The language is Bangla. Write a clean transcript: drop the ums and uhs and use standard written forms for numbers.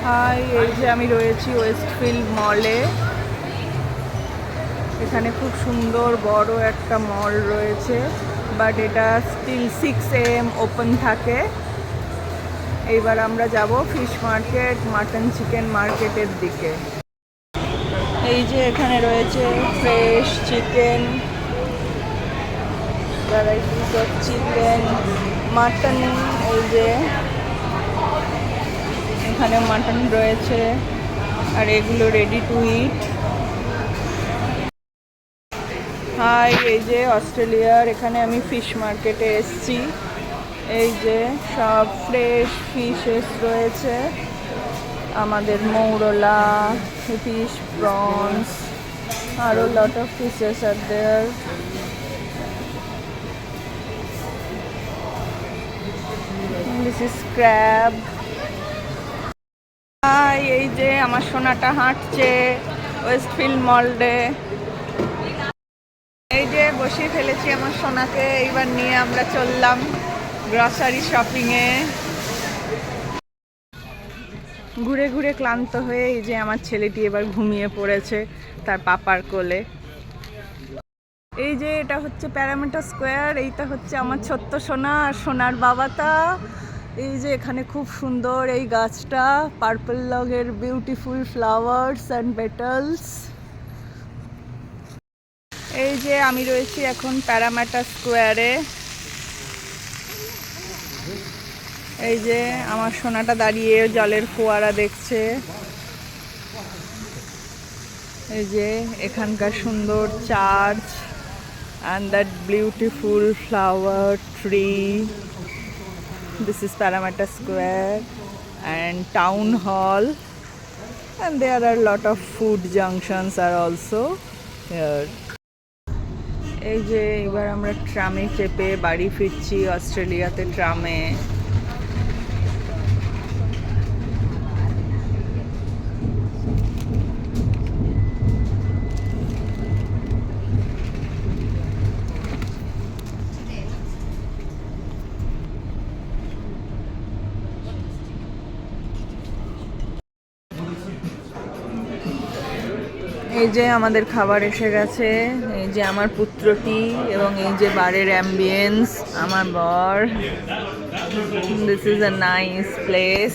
হাই, এই যে আমি রয়েছি ওয়েস্টফিল্ড মলে। এখানে খুব সুন্দর বড় একটা মল রয়েছে, বাট এটা স্টিল 6 AM ওপেন থাকে। এইবার আমরা যাব ফিশ মার্কেট, মাটন চিকেন মার্কেটের দিকে। এই যে এখানে রয়েছে fresh chicken, varieties of chicken, mutton. এই যে এখানে মাটন রয়েছে, আর এগুলো রেডি টু ইট। হাই, এই যে অস্ট্রেলিয়ার এখানে আমি ফিশ মার্কেটে এসেছি। এই যে সব ফ্রেশ ফিশেস রয়েছে, আমাদের মৌরলা, ফিশ, প্রনস, আরও lot of fishes are there. This is crab. Hi, এই যে আমার সোনাটা হাঁটছে ওয়েস্টফিল্ড মলে। এই যে বসিয়ে ফেলেছি আমার সোনাকে, এইবার নিয়ে আমরা চললাম গ্রসারি শপিংয়ে। ঘুরে ঘুরে ক্লান্ত হয়ে এই যে আমার ছেলেটি এবার ঘুমিয়ে পড়েছে তার পাপার কোলে। এই যে এটা হচ্ছে প্যারামিটার স্কোয়ার, এইটা হচ্ছে আমার ছোট্ট সোনা আর সোনার বাবাটা। এই যে এখানে খুব সুন্দর এই গাছটা, পার্পল লগের বিউটিফুল ফ্লাওয়ার্স অ্যান্ড পেটালস। এই যে আমি রয়েছি এখন প্যারামিটার স্কোয়ারে। এই যে আমার সোনাটা দাঁড়িয়ে জলের ফোয়ারা দেখছে। এই যে এখানকার সুন্দর church and that beautiful flower tree. This is Parramatta Square and Town Hall, and there are a lot of food junctions are also here. এই যে এবার আমরা ট্রামে চেপে বাড়ি ফিরছি অস্ট্রেলিয়াতে ট্রামে। এই যে আমাদের খাবার এসে গেছে। এই যে আমার পুত্রটি এবং এই যে বারের অ্যাম্বিয়েন্স, আমার বর। This is a nice place.